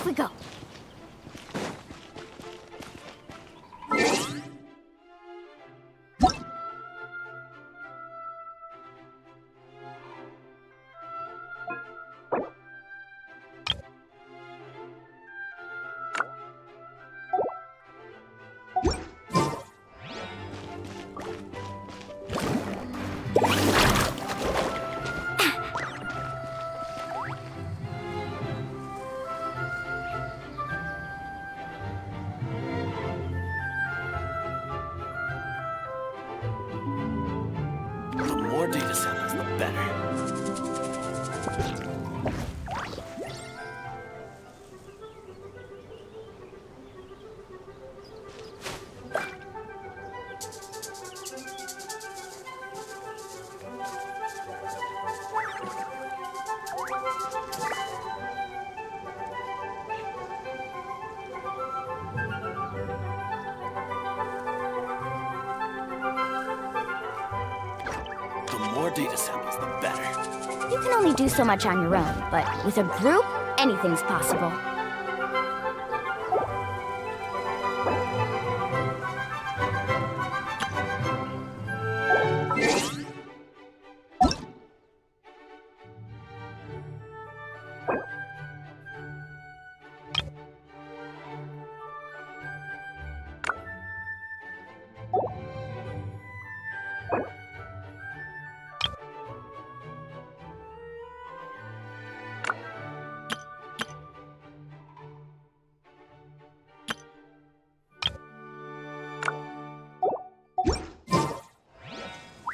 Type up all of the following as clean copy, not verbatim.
Off we go. The more data samples, the better. The more data samples, the better. You can only do so much on your own, but with a group, anything's possible.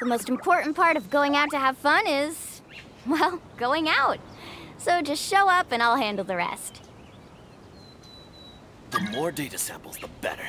The most important part of going out to have fun is, well, going out. So just show up and I'll handle the rest. The more data samples, the better.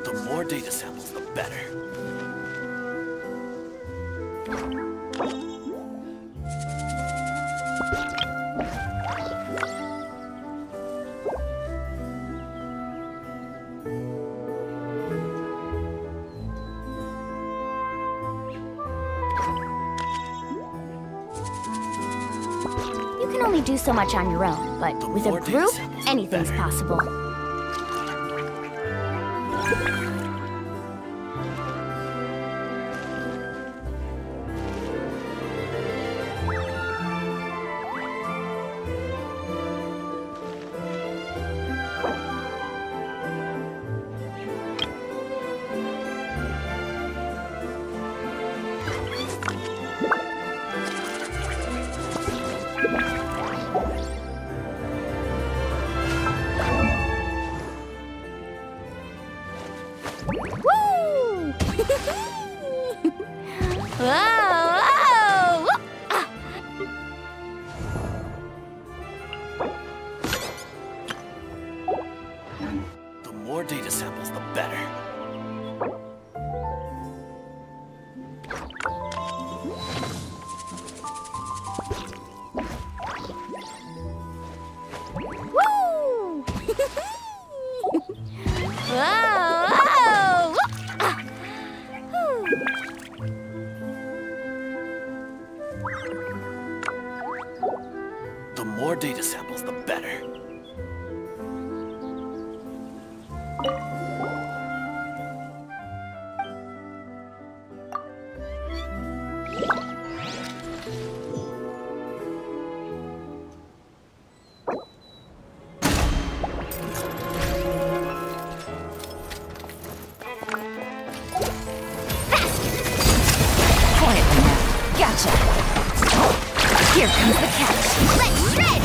The more data samples, the better. You can only do so much on your own, but with a more data group, samples, the anything's better. possible. Woo! Whoa! Whoa! Ah. The more data samples, the better. Woo! Whoa! Whoa! Ah. Whew. The more data samples, the better. Quietly now. Gotcha. Here comes the catch. Let's shred,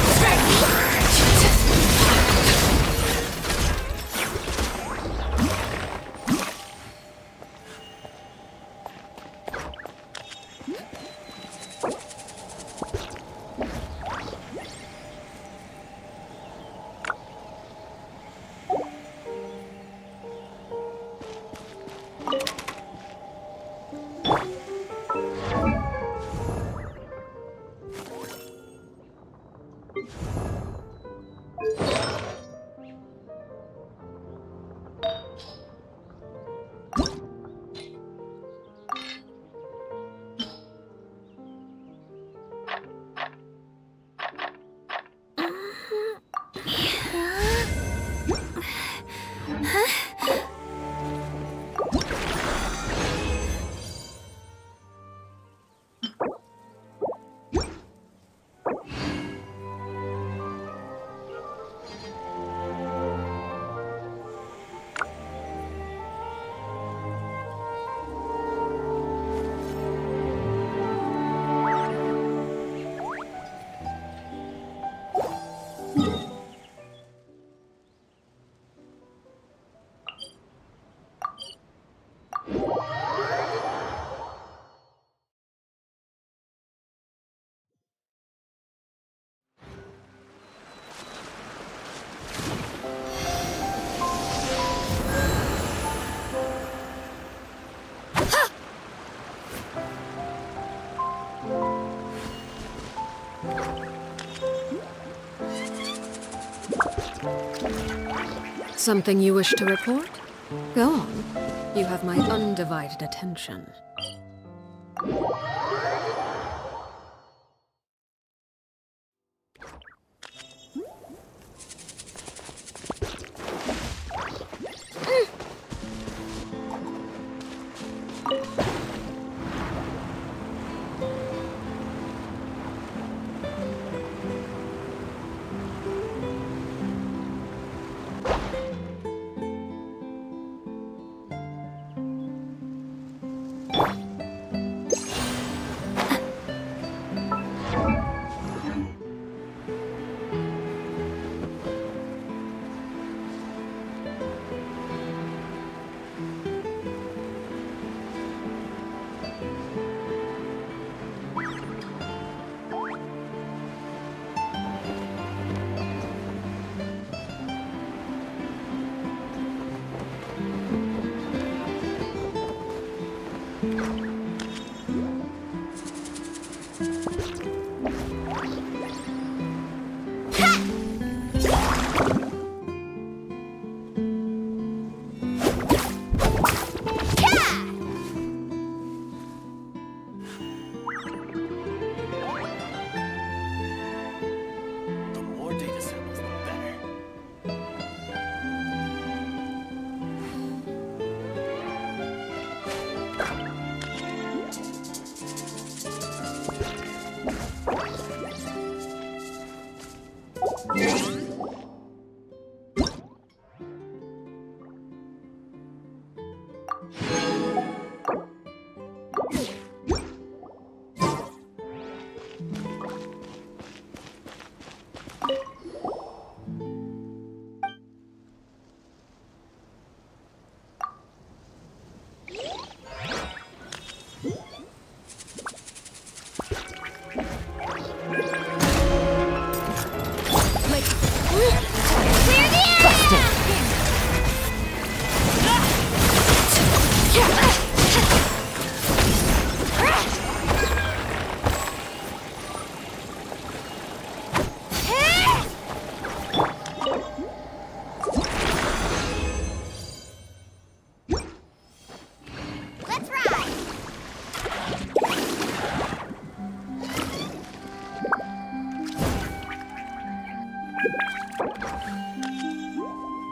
Something you wish to report? Go on. You have my undivided attention.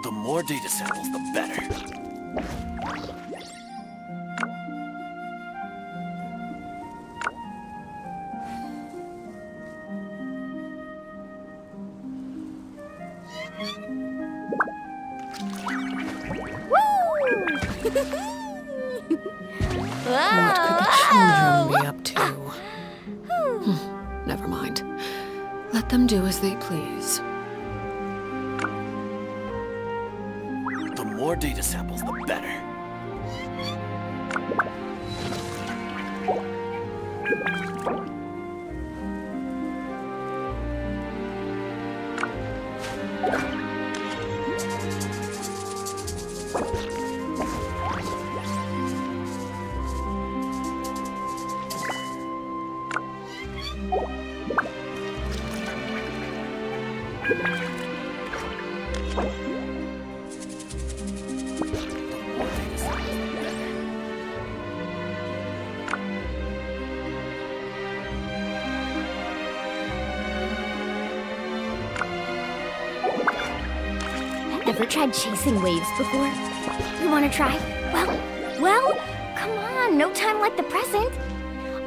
The more data samples, the better. What could the children be up to? Never mind. Let them do as they please. The more data samples, the better. Ever tried chasing waves before? You want to try? Well, come on, no time like the present.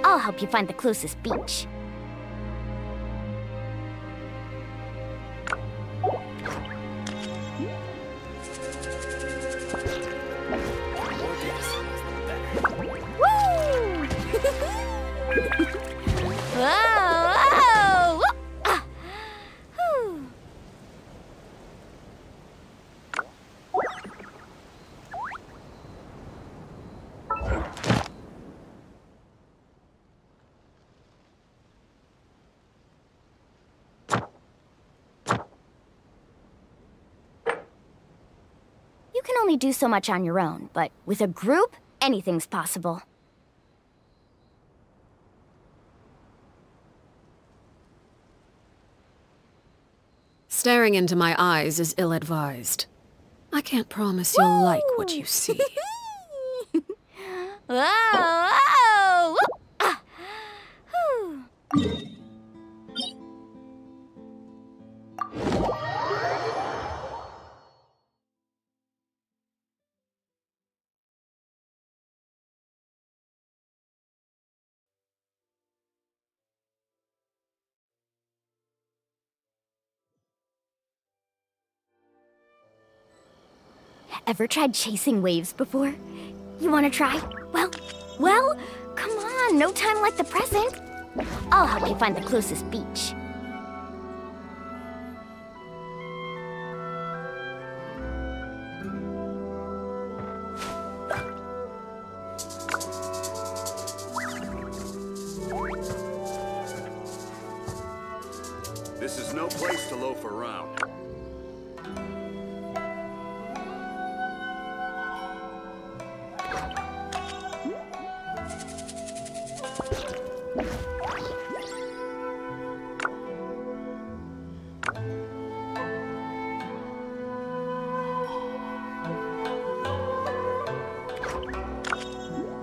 I'll help you find the closest beach. Woo! Whoa! Whew. You can only do so much on your own, but with a group, anything's possible. Staring into my eyes is ill-advised. I can't promise you'll like what you see. Whoa! Whoa! Ah. Whew. Ever tried chasing waves before? You want to try? Well, come on, no time like the present. I'll help you find the closest beach. This is no place to loaf around.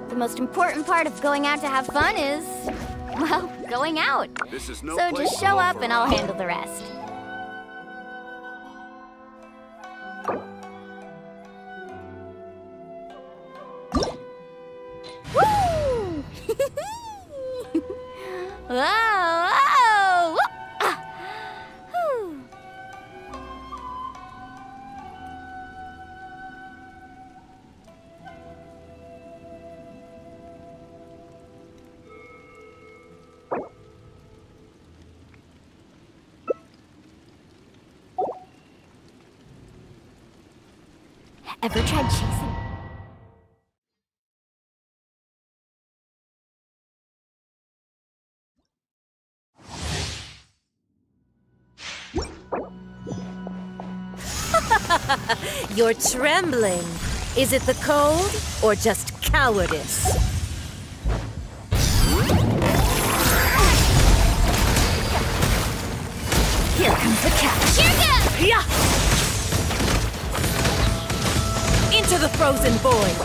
The most important part of going out to have fun is, well, going out. This is no So place just to show loaf up and I'll around. handle the rest. Woo! Whoa! Whoa! Ah. Whew. Ever tried chasing? You're trembling. Is it the cold or just cowardice? Here comes the catch. Here goes! Yeah! Into the frozen void.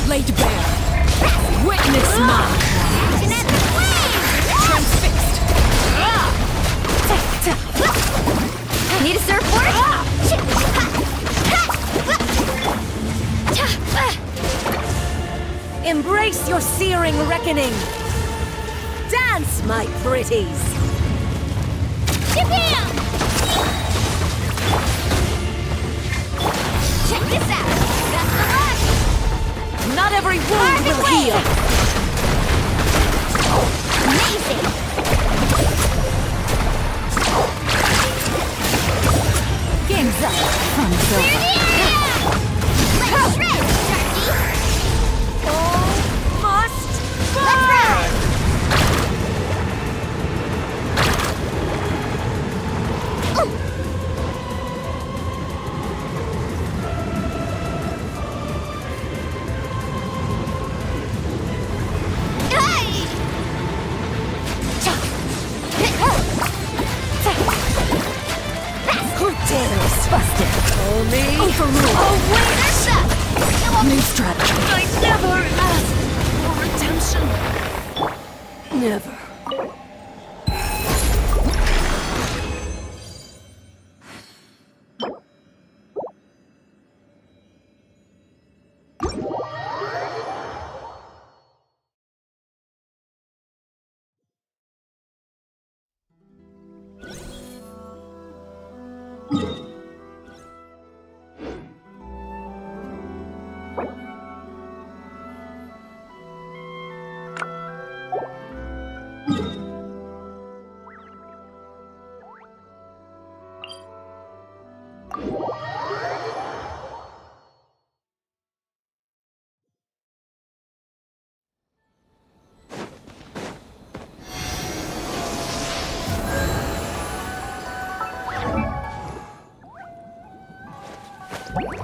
Laid bare. Witness my Action at the flames! transfixed. Need a surfboard? Embrace your searing reckoning. Dance, my pretties. Shabam! Every wound will heal. Amazing! Game's up. Fun's over. Let's shred, Darky! All must Let's ride! Who dares? Busted. Only. Overruled. Oh, wait, that's that! New strategy. I never asked for redemption. Never.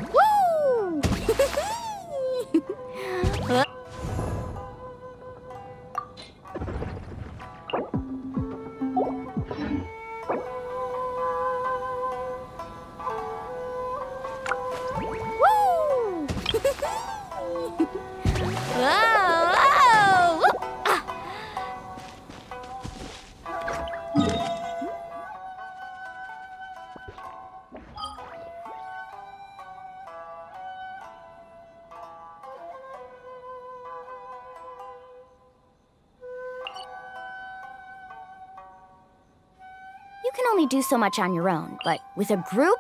Woo! Woo! Whoa! Whoa! Ah. You can only do so much on your own, but with a group,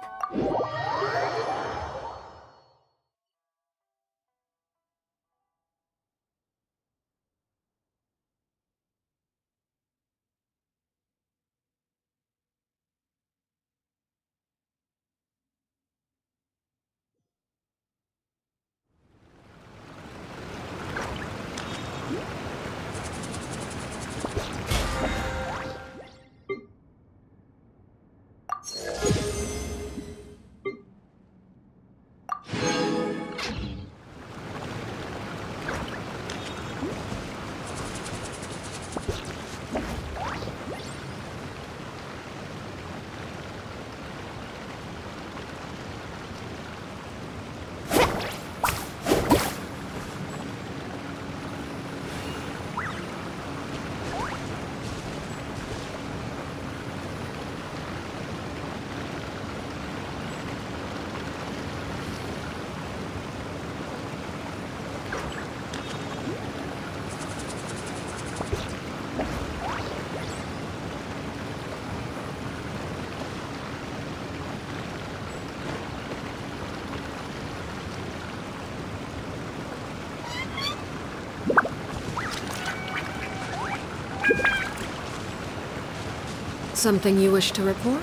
Something you wish to report?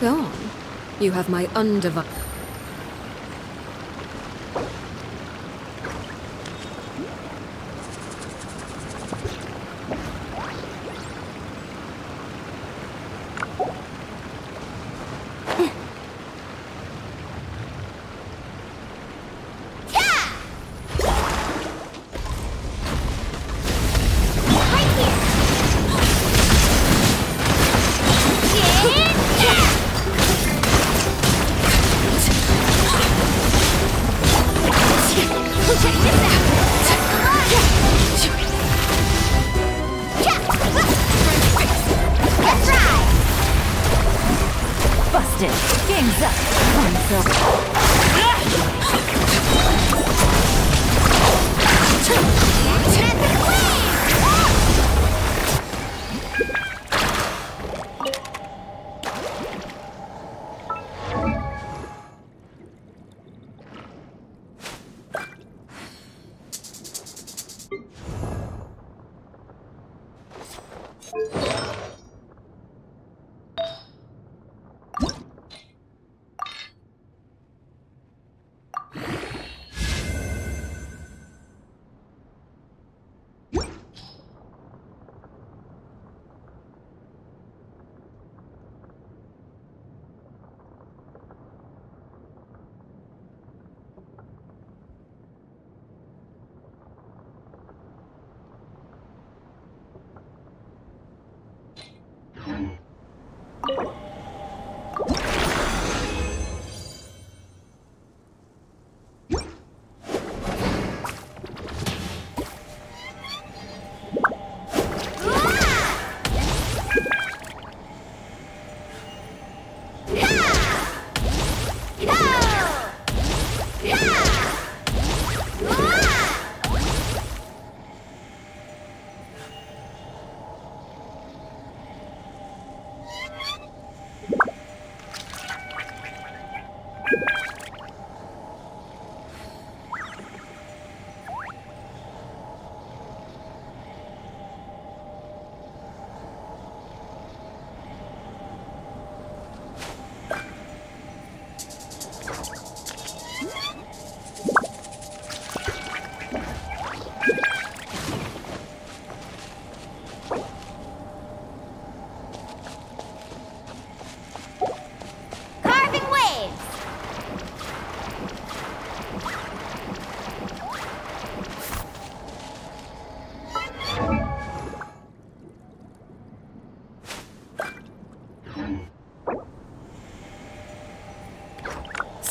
Go on. You have my undivided...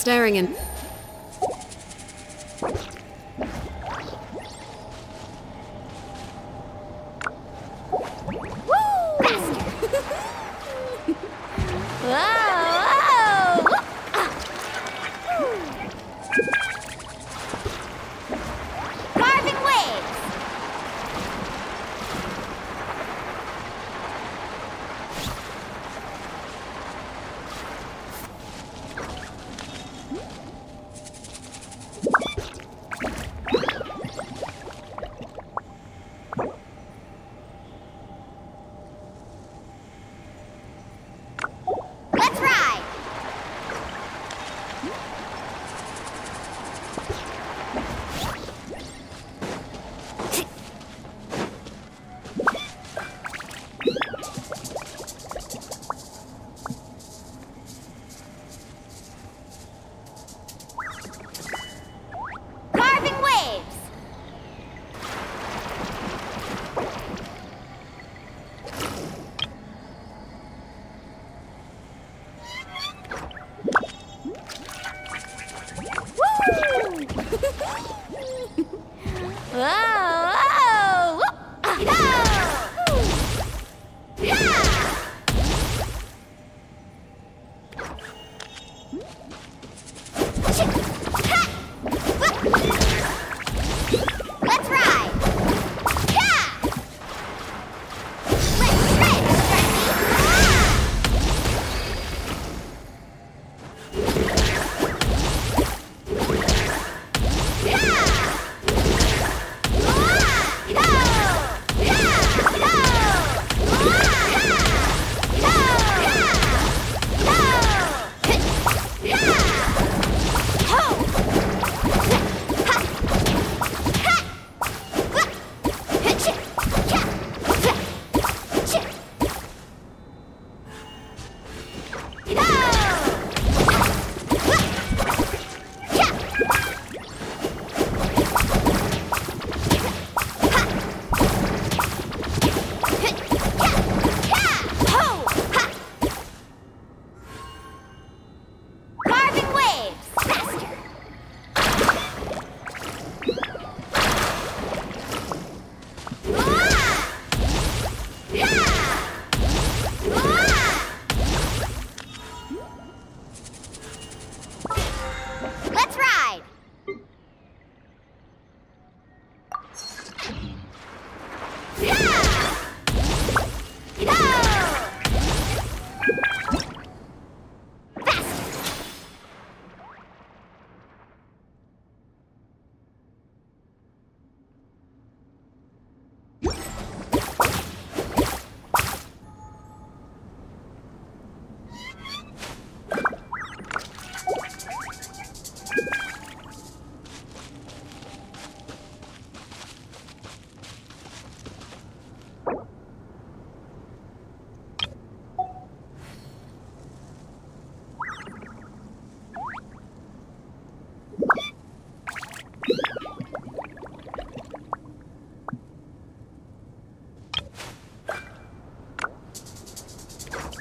Staring in...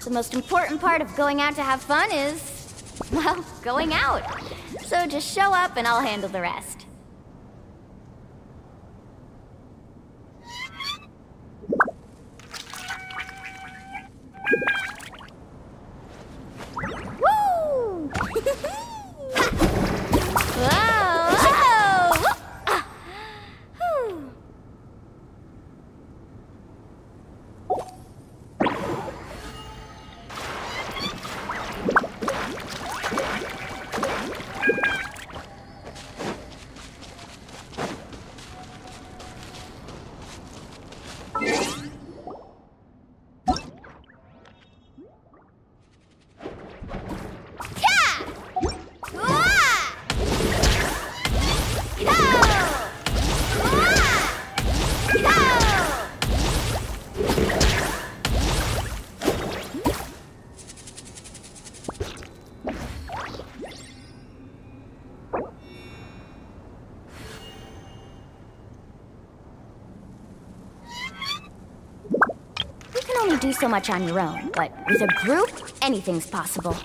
The most important part of going out to have fun is, well, going out. So just show up and I'll handle the rest. Woo! Whoa! Whoa! Whew. Only do so much on your own, but with a group, anything's possible.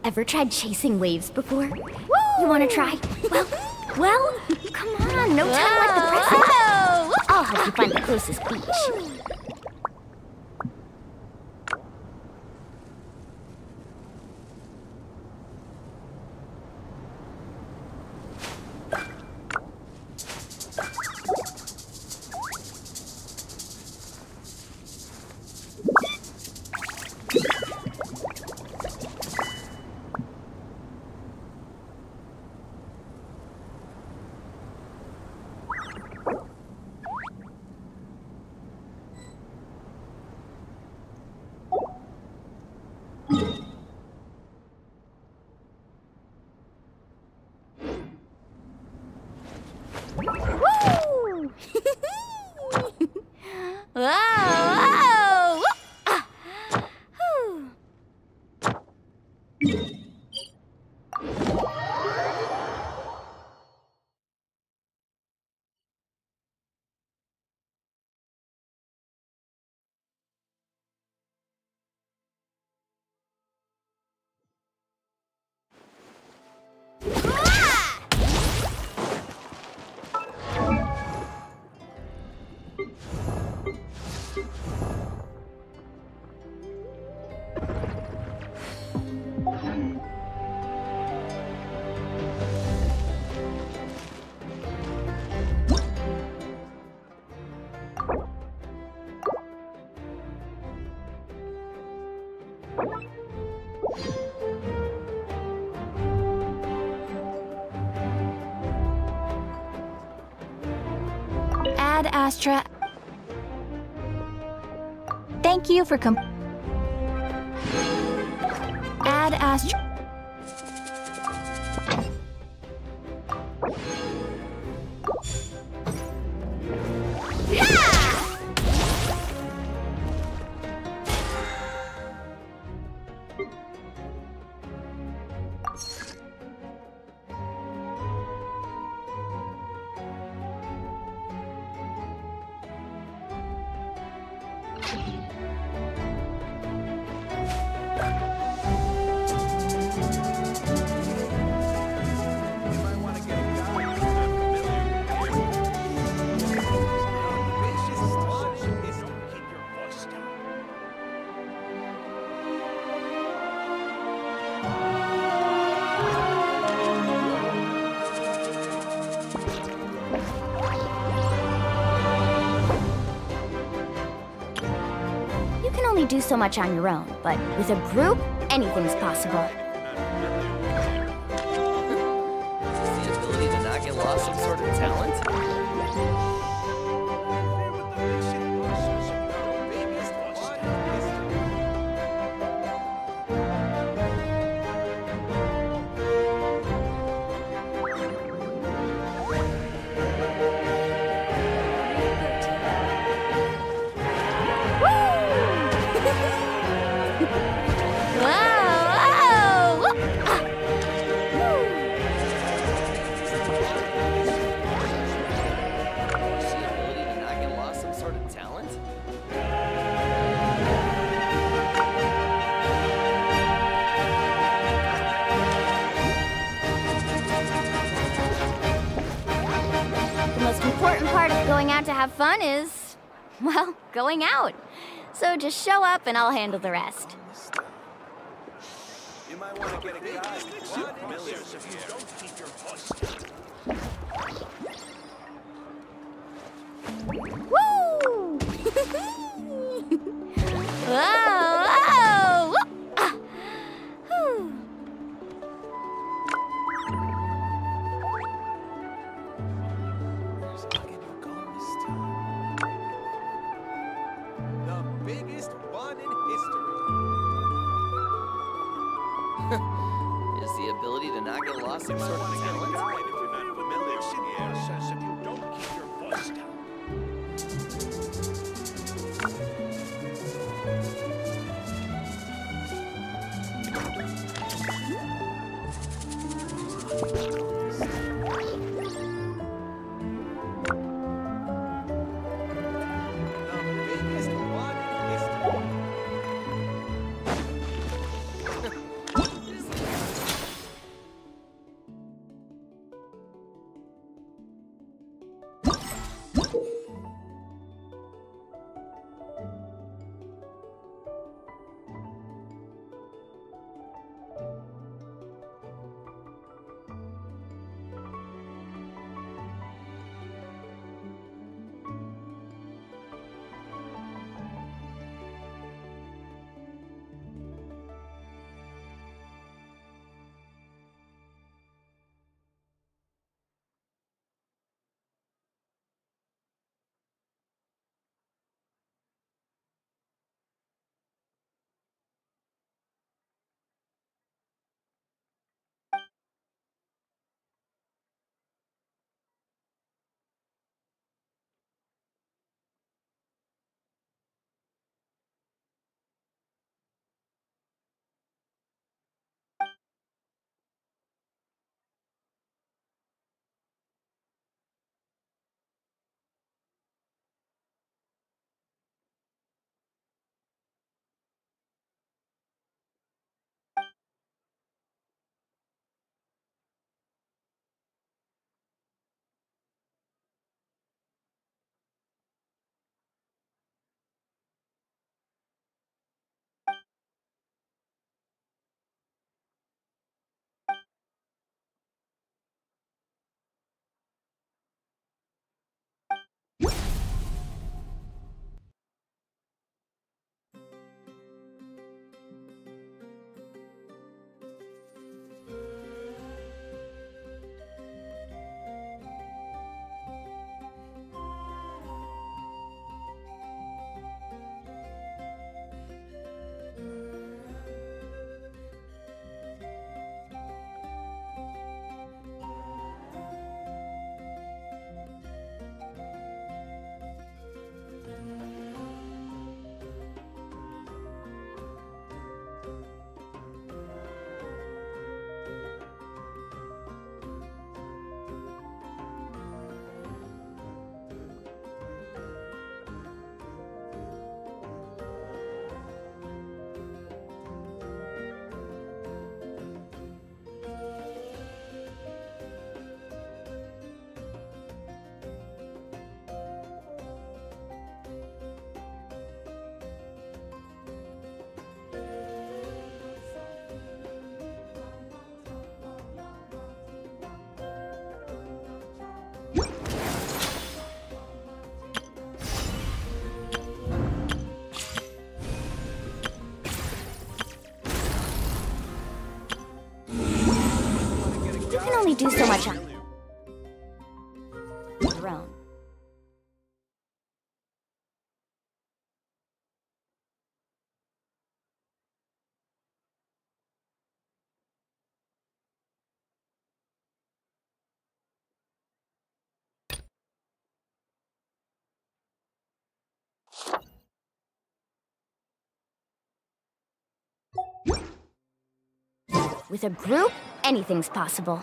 Ever tried chasing waves before? You want to try? Well, come on, no time like the present. I'll help you find the closest beach. Whoa! Ad Astra. Thank you for Ad Astra. Do so much on your own, but with a group, anything's possible. The ability to not get lost some sort of talent? Going out to have fun is, well, going out. So just show up and I'll handle the rest. You might want to get a guide. Familiars if you don't keep your voice down. Woo! Whoa! Whoa! Ah. Whew. Biggest one in history. Is the ability to not get lost some sort of talent? Guide if you're not familiar. Senior says if you don't keep your voice down. only do so much on your own. With a group, anything's possible.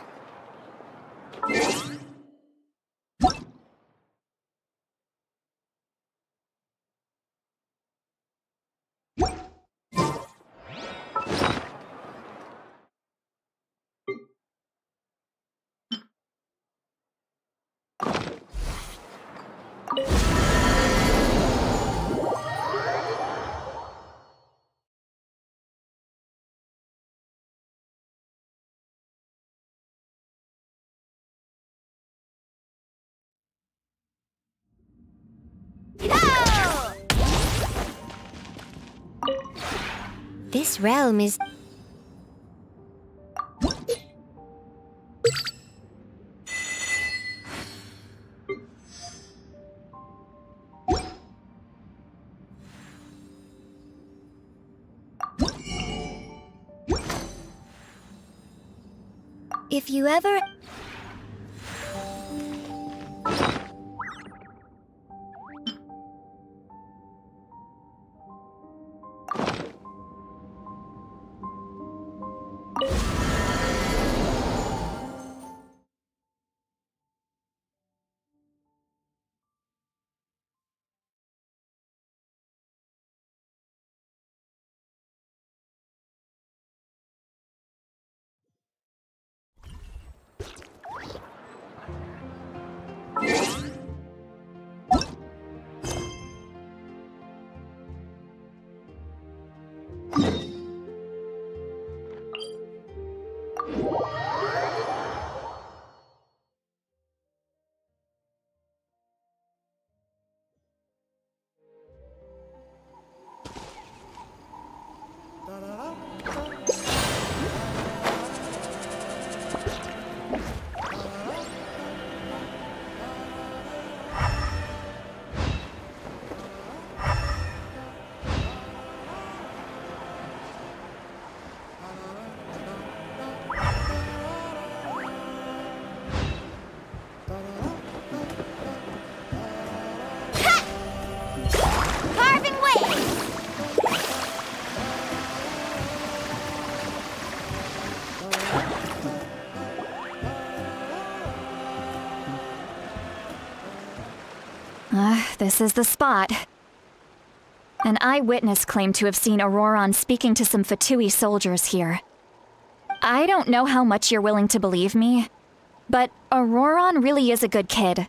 This realm is... If you ever... This is the spot. An eyewitness claimed to have seen Auroron speaking to some Fatui soldiers here. I don't know how much you're willing to believe me, but Auroron really is a good kid.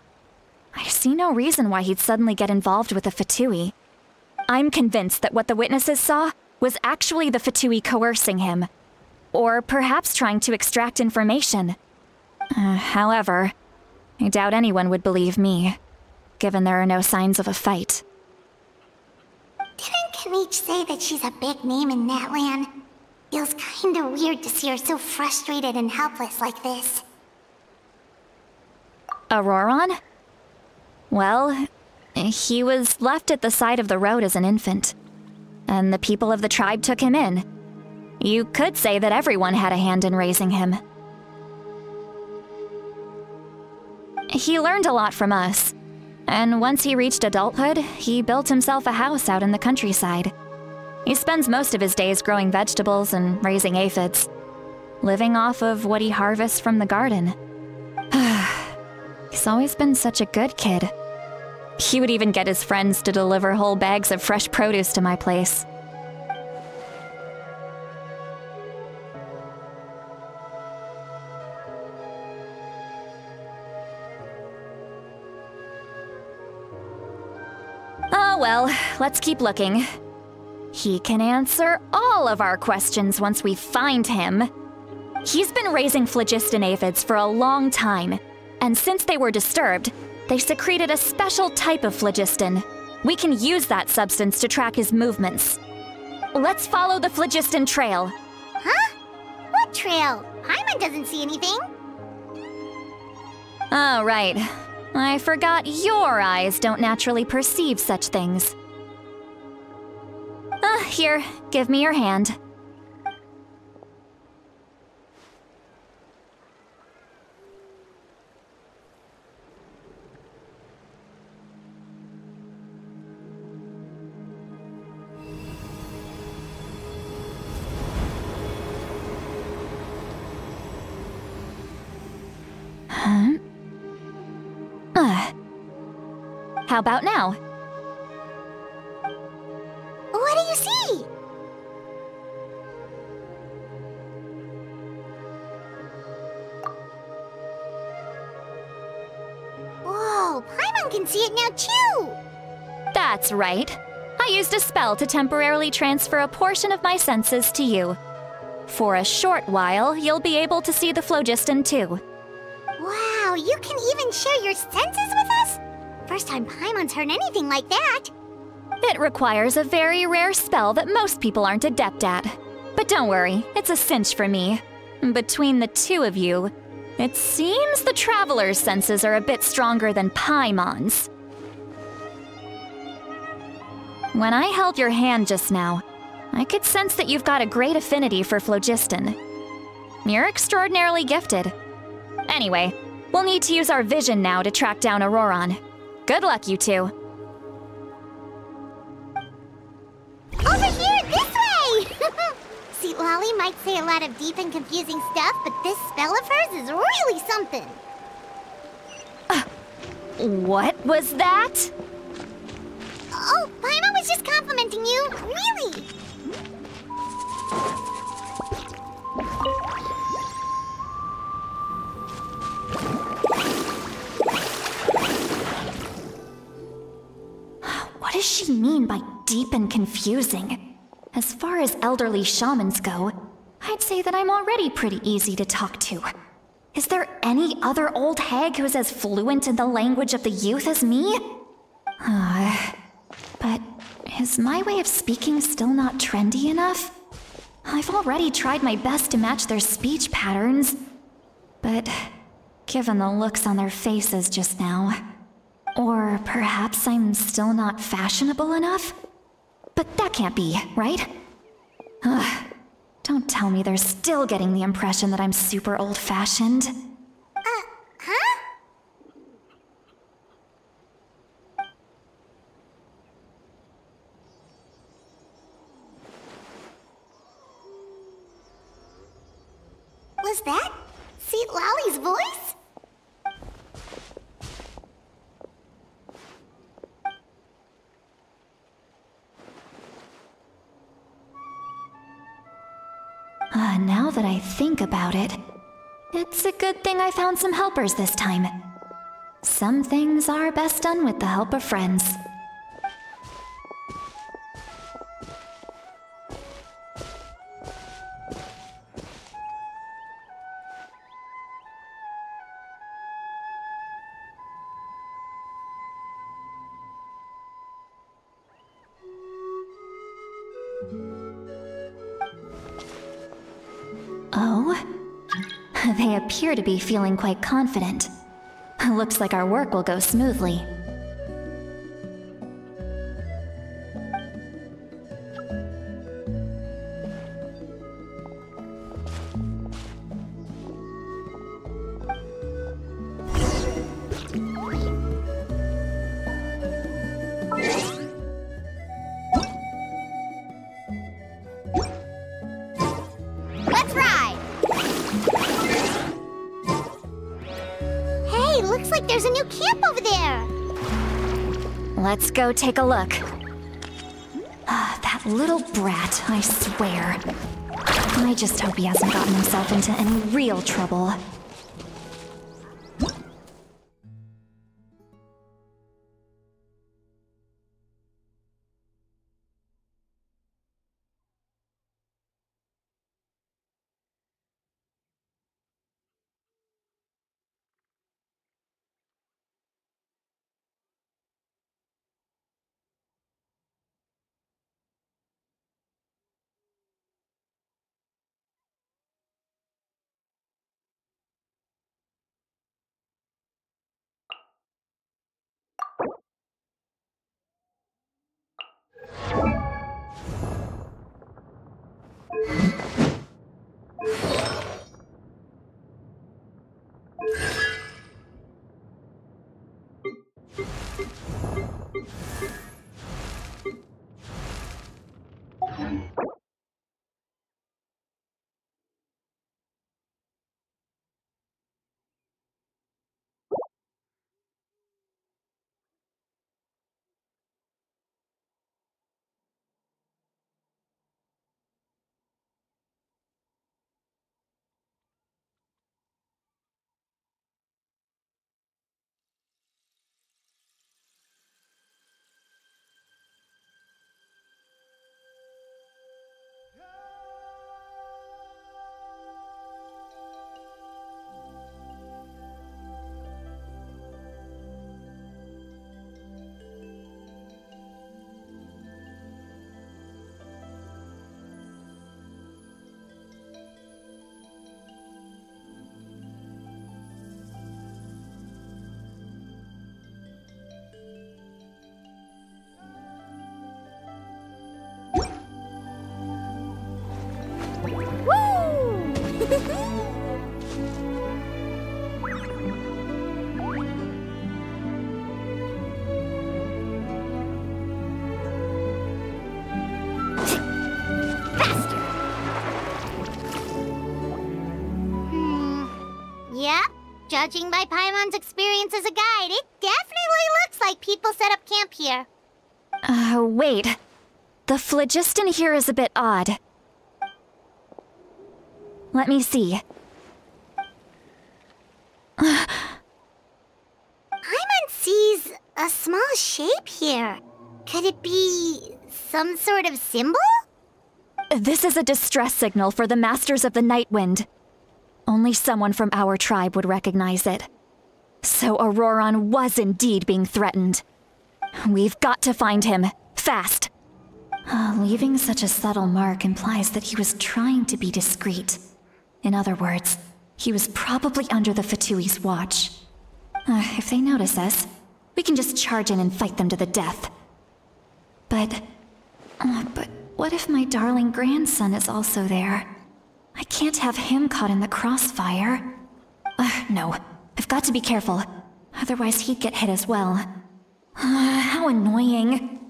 I see no reason why he'd suddenly get involved with the Fatui. I'm convinced that what the witnesses saw was actually the Fatui coercing him, or perhaps trying to extract information. However, I doubt anyone would believe me, given there are no signs of a fight. Didn't Kaniche say that she's a big name in Natlan? Feels kinda weird to see her so frustrated and helpless like this. Auroron? Well, he was left at the side of the road as an infant, and the people of the tribe took him in. You could say that everyone had a hand in raising him. He learned a lot from us, and once he reached adulthood, he built himself a house out in the countryside. He spends most of his days growing vegetables and raising aphids, living off of what he harvests from the garden. He's always been such a good kid. He would even get his friends to deliver whole bags of fresh produce to my place. Oh well, let's keep looking. He can answer all of our questions once we find him. He's been raising phlogiston aphids for a long time, and since they were disturbed, they secreted a special type of phlogiston. We can use that substance to track his movements. Let's follow the phlogiston trail. Huh? What trail? Paimon doesn't see anything. Oh, right. I forgot your eyes don't naturally perceive such things. Here, give me your hand. How about now? What do you see? Whoa, Paimon can see it now too! That's right. I used a spell to temporarily transfer a portion of my senses to you. For a short while, you'll be able to see the phlogiston too. Wow, you can even share your senses with us? First time Paimon's heard anything like that. It requires a very rare spell that most people aren't adept at. But don't worry, it's a cinch for me. Between the two of you, it seems the Traveler's senses are a bit stronger than Paimon's. When I held your hand just now, I could sense that you've got a great affinity for phlogiston. You're extraordinarily gifted. Anyway, we'll need to use our vision now to track down Auroron. Good luck, you two. Over here, this way! See, Lolly might say a lot of deep and confusing stuff, but this spell of hers is really something. What was that? Oh, Paimon was just complimenting you, really. What does she mean by deep and confusing? As far as elderly shamans go, I'd say that I'm already pretty easy to talk to. Is there any other old hag who's as fluent in the language of the youth as me? But is my way of speaking still not trendy enough? I've already tried my best to match their speech patterns. But given the looks on their faces just now, or perhaps I'm still not fashionable enough? But that can't be, right? Don't tell me they're still getting the impression that I'm super old-fashioned. Huh? Was that Seat Lolly's voice? Now that I think about it, it's a good thing I found some helpers this time. Some things are best done with the help of friends. Oh? They appear to be feeling quite confident. Looks like our work will go smoothly. Let's ride! Hey, looks like there's a new camp over there! Let's go take a look. That little brat, I swear. I just hope he hasn't gotten himself into any real trouble. Yep, judging by Paimon's experience as a guide, it definitely looks like people set up camp here. Wait. The phlogiston here is a bit odd. Let me see. Paimon sees a small shape here. Could it be some sort of symbol? This is a distress signal for the Masters of the Night Wind. Only someone from our tribe would recognize it. So Auroron was indeed being threatened. We've got to find him, fast. Leaving such a subtle mark implies that he was trying to be discreet. In other words, he was probably under the Fatui's watch. If they notice us, we can just charge in and fight them to the death. But what if my darling grandson is also there? I can't have him caught in the crossfire. No, I've got to be careful. Otherwise he'd get hit as well. How annoying.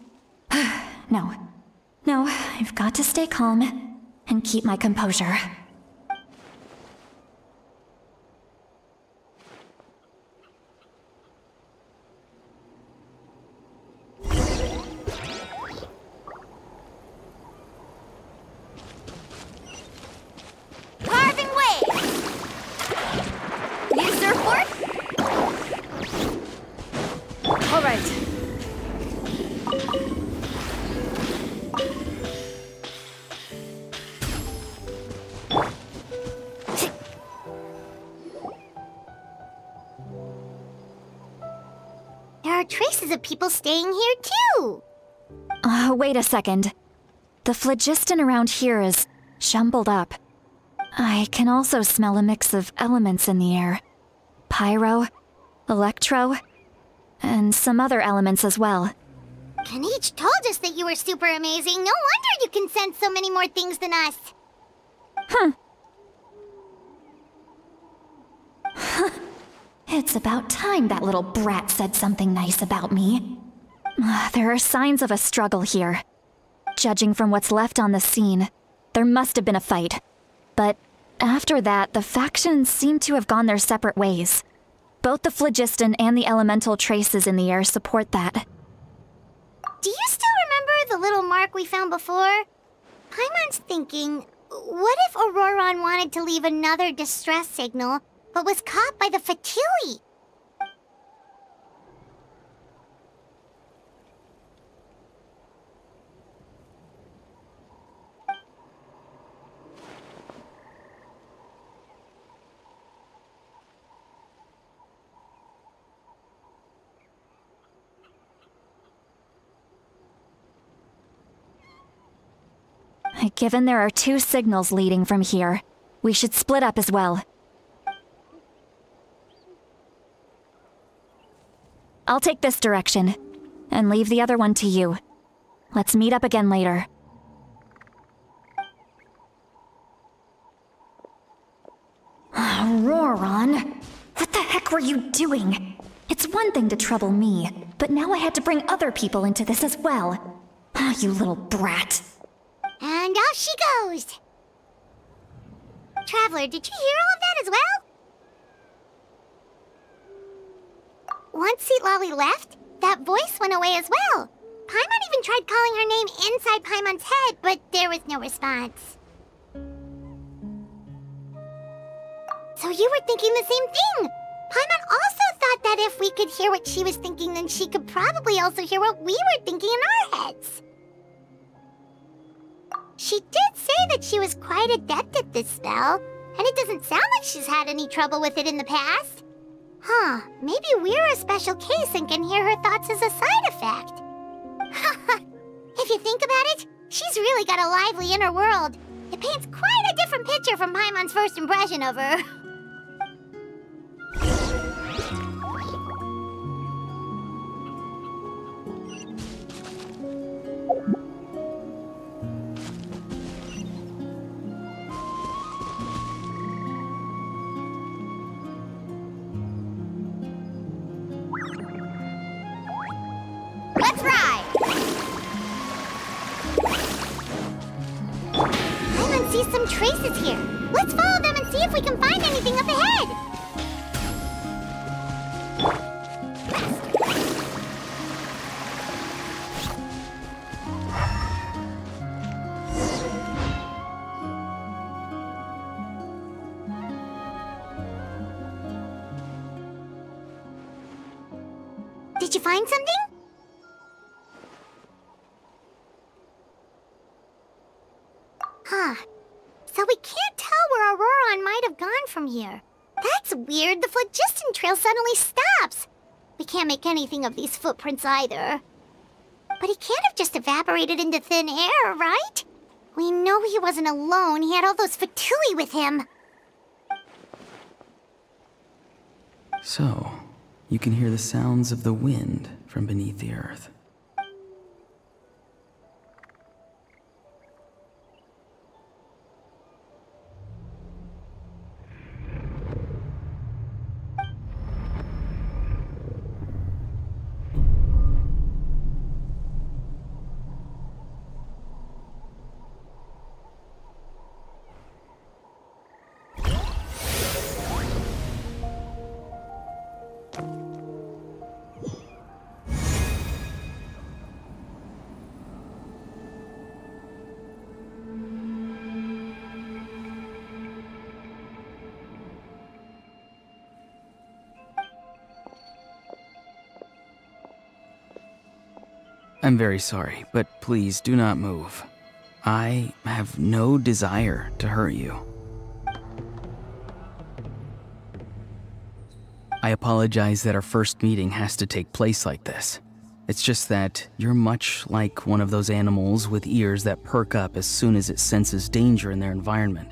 No, I've got to stay calm and keep my composure. Carving waves! Need a surfboard? All right. There are traces of people staying here too. Wait a second. The phlogiston around here is jumbled up. I can also smell a mix of elements in the air. Pyro, electro, and some other elements as well. Kanich told us that you were super amazing. No wonder you can sense so many more things than us. It's about time that little brat said something nice about me. There are signs of a struggle here. Judging from what's left on the scene, there must have been a fight. But after that, the factions seem to have gone their separate ways. Both the phlogiston and the elemental traces in the air support that. Do you still remember the little mark we found before? Paimon's thinking, what if Auroron wanted to leave another distress signal, but was caught by the Fatui? Given there are two signals leading from here, we should split up as well. I'll take this direction, and leave the other one to you. Let's meet up again later. Auroron, what the heck were you doing? It's one thing to trouble me, but now I had to bring other people into this as well. Ah, you little brat. And off she goes. Traveler, did you hear all of that as well? Once Seat Lolly left, that voice went away as well. Paimon even tried calling her name inside Paimon's head, but there was no response. So you were thinking the same thing! Paimon also thought that if we could hear what she was thinking, then she could probably also hear what we were thinking in our heads. She did say that she was quite adept at this spell, and it doesn't sound like she's had any trouble with it in the past. Huh, maybe we're a special case and can hear her thoughts as a side effect. If you think about it, she's really got a lively inner world. It paints quite a different picture from Paimon's first impression of her. Let's ride! Paimon sees some traces here. Let's follow them and see if we can find anything up ahead. Did you find something? Huh. So we can't tell where Auroron might have gone from here. That's weird. The phlogiston trail suddenly stops. We can't make anything of these footprints either. But he can't have just evaporated into thin air, right? We know he wasn't alone. He had all those Fatui with him. So, you can hear the sounds of the wind from beneath the earth. I'm very sorry, but please do not move. I have no desire to hurt you. I apologize that our first meeting has to take place like this. It's just that you're much like one of those animals with ears that perk up as soon as it senses danger in their environment.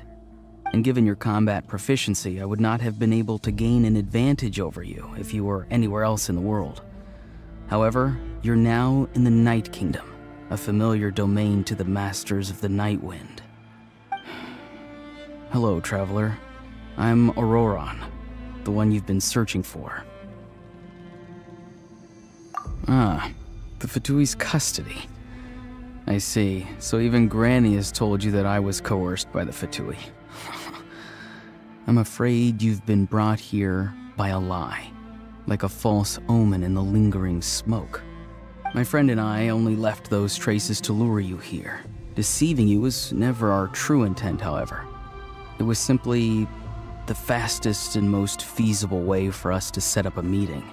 And given your combat proficiency, I would not have been able to gain an advantage over you if you were anywhere else in the world. However, you're now in the Night Kingdom, a familiar domain to the masters of the Night Wind. Hello, traveler. I'm Auroron, the one you've been searching for. Ah, the Fatui's custody. I see. So even Granny has told you that I was coerced by the Fatui. I'm afraid you've been brought here by a lie, like a false omen in the lingering smoke. My friend and I only left those traces to lure you here. Deceiving you was never our true intent, however. It was simply the fastest and most feasible way for us to set up a meeting.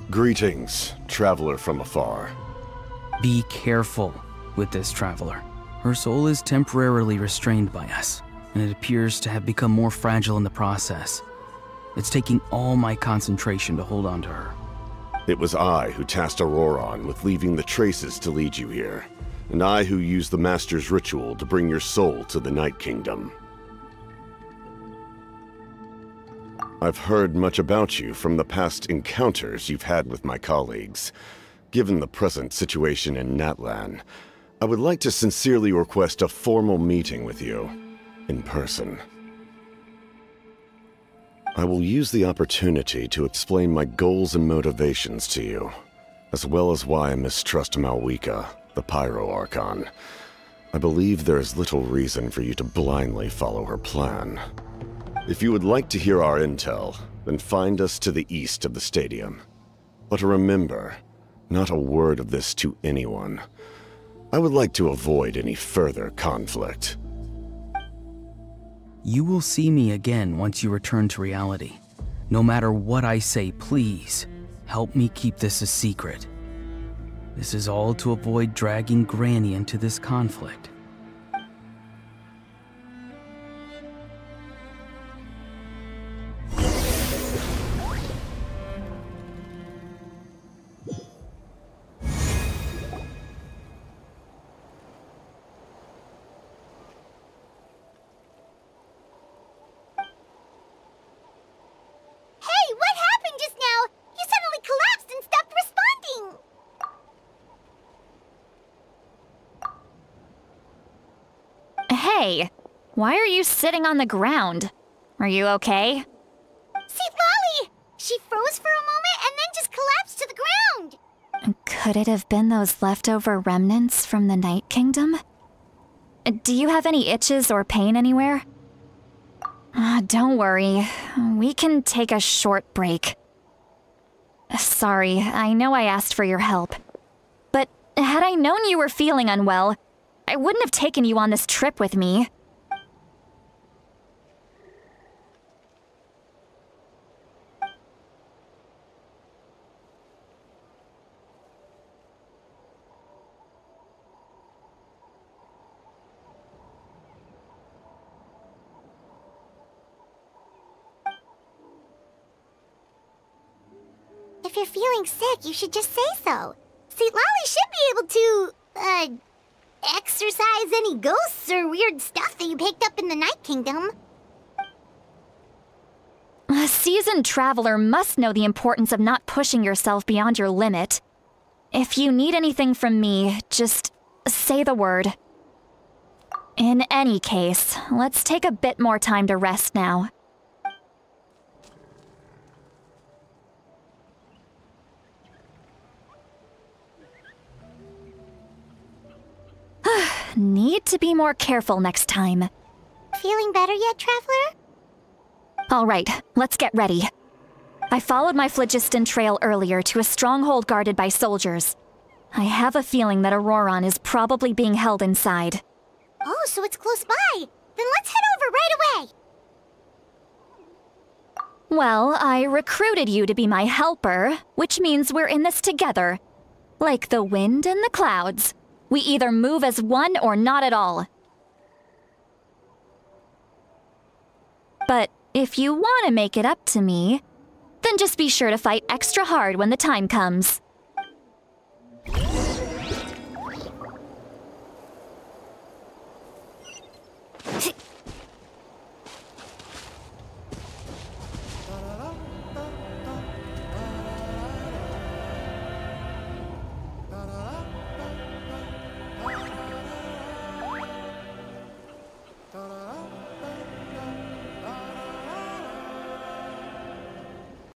Greetings, traveler from afar. Be careful with this traveler. Her soul is temporarily restrained by us, and it appears to have become more fragile in the process. It's taking all my concentration to hold on to her. It was I who tasked Auroron with leaving the traces to lead you here, and I who used the Master's ritual to bring your soul to the Night Kingdom. I've heard much about you from the past encounters you've had with my colleagues, Given the present situation in Natlan, I would like to sincerely request a formal meeting with you, in person. I will use the opportunity to explain my goals and motivations to you, as well as why I mistrust Malwika, the Pyro Archon. I believe there is little reason for you to blindly follow her plan. If you would like to hear our intel, then find us to the east of the stadium. But remember, not a word of this to anyone. I would like to avoid any further conflict. You will see me again once you return to reality. No matter what I say, please, help me keep this a secret. This is all to avoid dragging Granny into this conflict. Hey, why are you sitting on the ground? Are you okay? See, Lolly! She froze for a moment and then just collapsed to the ground! Could it have been those leftover remnants from the Night Kingdom? Do you have any itches or pain anywhere? Don't worry. We can take a short break. Sorry, I know I asked for your help. But had I known you were feeling unwell, I wouldn't have taken you on this trip with me. If you're feeling sick, you should just say so. See, Lolly should be able to, exorcise any ghosts or weird stuff that you picked up in the Night Kingdom. A seasoned traveler must know the importance of not pushing yourself beyond your limit. If you need anything from me, just say the word. In any case, let's take a bit more time to rest now. Need to be more careful next time. Feeling better yet, Traveler? All right, let's get ready. I followed my phlogiston trail earlier to a stronghold guarded by soldiers. I have a feeling that Auroron is probably being held inside. Oh, so it's close by. Then let's head over right away. Well, I recruited you to be my helper, which means we're in this together. Like the wind and the clouds. We either move as one or not at all. But if you want to make it up to me, then just be sure to fight extra hard when the time comes.